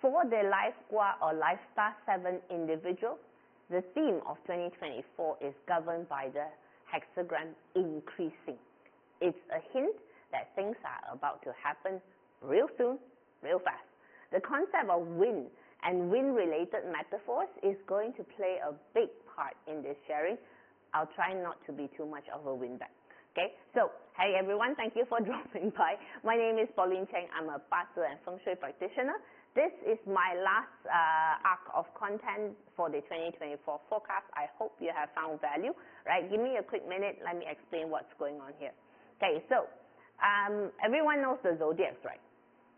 For the Life Gua or Life Star 7 individual, the theme of 2024 is governed by the hexagram increasing. It's a hint that things are about to happen real soon, real fast. The concept of wind and wind-related metaphors is going to play a big part in this sharing. I'll try not to be too much of a windbag. Okay, so hey everyone, thank you for dropping by. My name is Pauline Cheng. I'm a Bazi and Feng Shui practitioner. This is my last arc of content for the 2024 forecast. I hope you have found value. Right, give me a quick minute. Let me explain what's going on here. Okay, so everyone knows the zodiacs, right?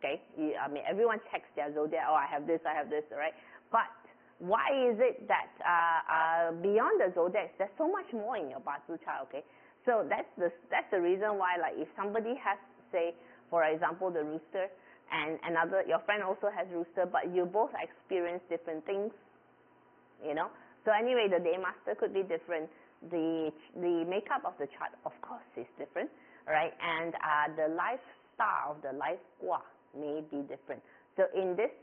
Okay, I mean everyone checks their zodiac. Oh, I have this, right? But why is it that beyond the zodiacs, there's so much more in your Bazi chart? Okay. So that's the reason why, like, if somebody has, say, for example, the rooster, and your friend also has rooster, but you both experience different things, you know. So anyway, the day master could be different. The makeup of the chart, of course, is different, right? And the life star of the life gua may be different. So in this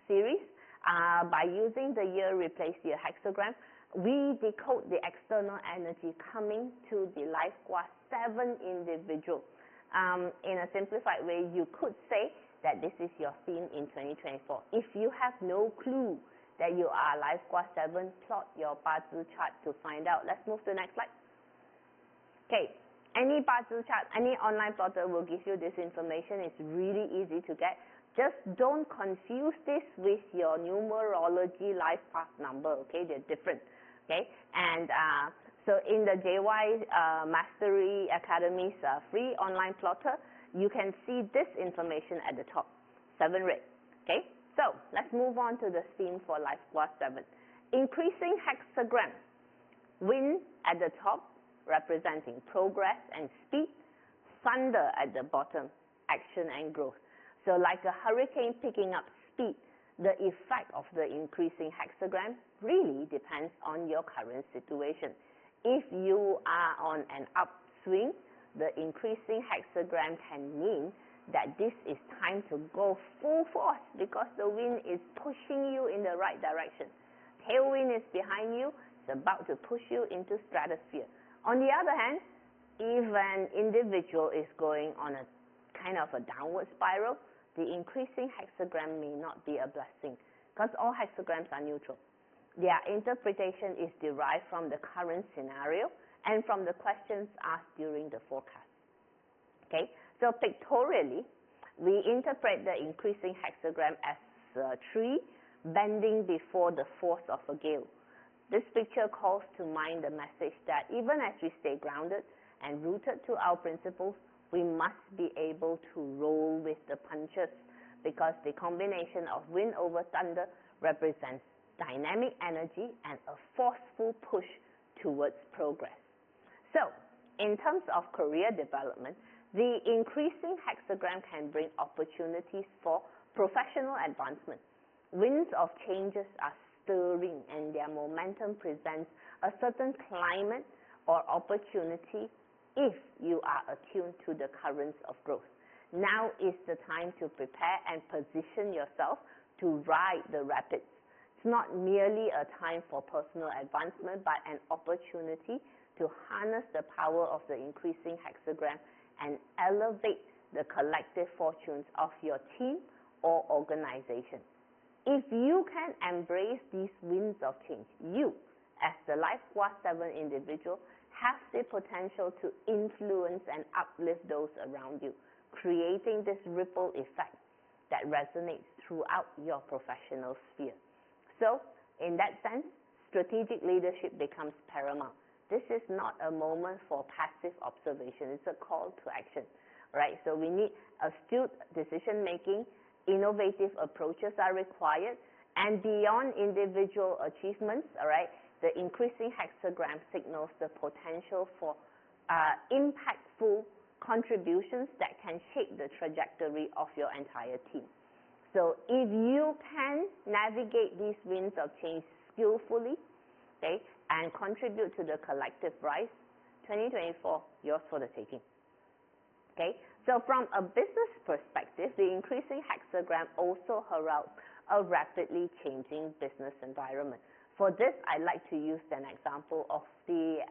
series, by using the year replace year hexagram, we decode the external energy coming to the Life Gua 7 individual. In a simplified way, you could say that this is your theme in 2024. If you have no clue that you are Life Gua 7, plot your Bazi chart to find out. Let's move to the next slide. Okay, any Bazi chart, any online plotter will give you this information. It's really easy to get. Just don't confuse this with your numerology life path number, okay? They're different. Okay, and so in the JY Mastery Academy's free online plotter, you can see this information at the top, 7 red. Okay, so let's move on to the theme for Life Gua 7. Increasing hexagram, wind at the top, representing progress and speed, thunder at the bottom, action and growth. So like a hurricane picking up speed, the effect of the increasing hexagram really depends on your current situation. If you are on an upswing, the increasing hexagram can mean that this is time to go full force because the wind is pushing you in the right direction. Tailwind is behind you, it's about to push you into stratosphere. On the other hand, if an individual is going on a kind of a downward spiral, the increasing hexagram may not be a blessing because all hexagrams are neutral. Their interpretation is derived from the current scenario and from the questions asked during the forecast. Okay, so pictorially, we interpret the increasing hexagram as a tree bending before the force of a gale. This picture calls to mind the message that even as we stay grounded and rooted to our principles, we must be able to roll with the punches because the combination of wind over thunder represents dynamic energy and a forceful push towards progress. So, in terms of career development, the increasing hexagram can bring opportunities for professional advancement. Winds of changes are stirring and their momentum presents a certain climate or opportunity if you are attuned to the currents of growth. Now is the time to prepare and position yourself to ride the rapids. It's not merely a time for personal advancement, but an opportunity to harness the power of the increasing hexagram and elevate the collective fortunes of your team or organization. If you can embrace these winds of change, you, as the Life Gua 7 individual, have the potential to influence and uplift those around you, creating this ripple effect that resonates throughout your professional sphere. So, in that sense, strategic leadership becomes paramount. This is not a moment for passive observation, it's a call to action, right? So we need astute decision making, innovative approaches are required, and beyond individual achievements, all right, the increasing hexagram signals the potential for impactful contributions that can shape the trajectory of your entire team. So if you can navigate these winds of change skillfully, okay, and contribute to the collective rise, 2024, yours for the taking. Okay, so from a business perspective, the increasing hexagram also heralds a rapidly changing business environment. For this, I like to use an example of an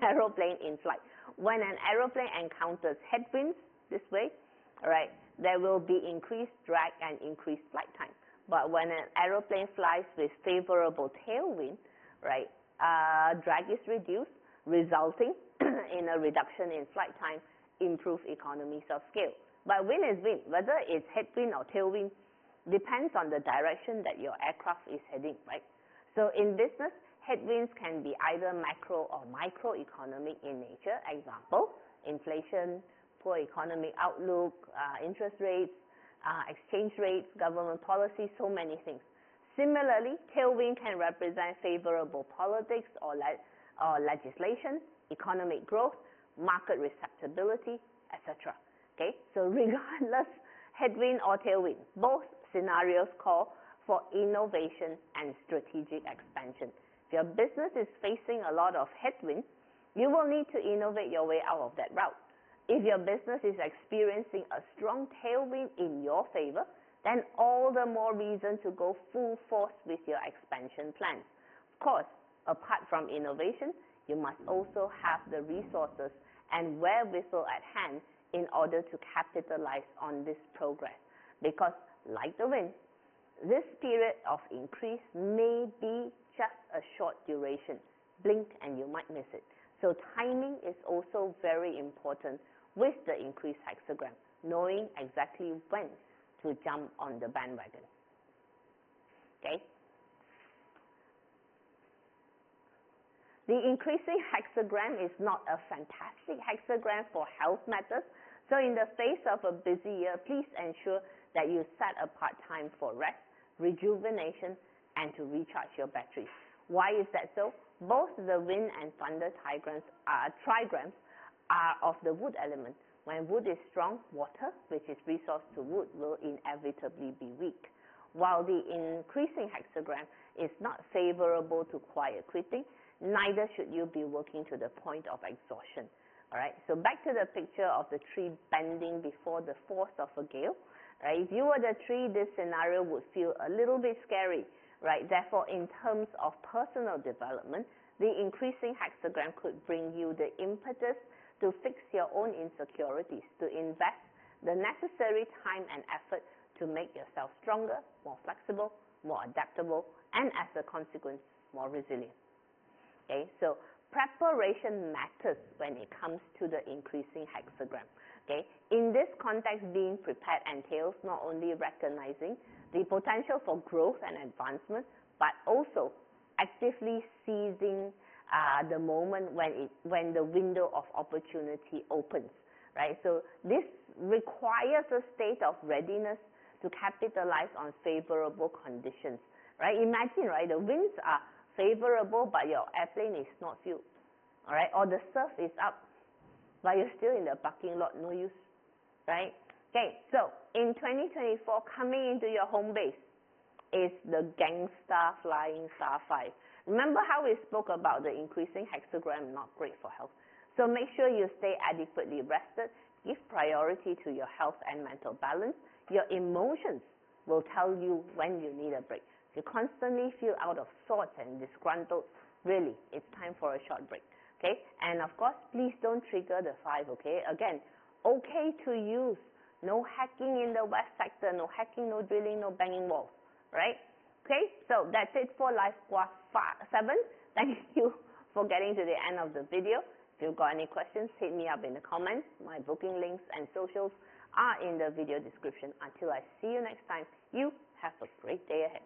aeroplane in flight. When an aeroplane encounters headwinds this way, right, there will be increased drag and increased flight time. But when an aeroplane flies with favorable tailwind, right, drag is reduced, resulting in a reduction in flight time, improved economies of scale. But wind is wind, whether it's headwind or tailwind, depends on the direction that your aircraft is heading, right? So in business, headwinds can be either macro or microeconomic in nature. Example, inflation, poor economic outlook, interest rates, exchange rates, government policy, so many things. Similarly, tailwind can represent favorable politics or legislation, economic growth, market receptibility, etc. Okay, so regardless, headwind or tailwind, both scenarios call for innovation and strategic expansion. If your business is facing a lot of headwind, you will need to innovate your way out of that route. If your business is experiencing a strong tailwind in your favor, then all the more reason to go full force with your expansion plans. Of course, apart from innovation, you must also have the resources and wherewithal at hand in order to capitalize on this progress. Because, like the wind, this period of increase may be just a short duration. Blink and you might miss it. So timing is also very important with the increased hexagram, knowing exactly when to jump on the bandwagon. Okay? The increasing hexagram is not a fantastic hexagram for health matters. So in the face of a busy year, please ensure that you set apart time for rest, rejuvenation, and to recharge your batteries. Why is that so? Both the wind and thunder trigrams are of the wood element. When wood is strong, water, which is resource to wood, will inevitably be weak. While the increasing hexagram is not favorable to quiet quitting, neither should you be working to the point of exhaustion. All right, so back to the picture of the tree bending before the force of a gale. Right? If you were the tree, this scenario would feel a little bit scary. Right? Therefore, in terms of personal development, the increasing hexagram could bring you the impetus to fix your own insecurities, to invest the necessary time and effort to make yourself stronger, more flexible, more adaptable, and as a consequence, more resilient. Okay, so preparation matters when it comes to the increasing hexagram. Okay, in this context, being prepared entails not only recognizing the potential for growth and advancement, but also actively seizing the moment when the window of opportunity opens. Right, so this requires a state of readiness to capitalize on favorable conditions. Right, imagine, right, the winds are favorable, but your airplane is not fueled. All right, or the surf is up, but you're still in the parking lot, no use. Right? Okay, so in 2024, coming into your home base is the Gangstar Flying Star 5. Remember how we spoke about the increasing hexagram, not great for health. So make sure you stay adequately rested, give priority to your health and mental balance. Your emotions will tell you when you need a break. If you constantly feel out of sorts and disgruntled, really, it's time for a short break. Okay? And of course, please don't trigger the 5, okay? Again, okay to use. No hacking in the west sector, no hacking, no drilling, no banging walls. Right? Okay? So that's it for Life Squad 7. Thank you for getting to the end of the video. If you've got any questions, hit me up in the comments. My booking links and socials are in the video description. Until I see you next time, you have a great day ahead.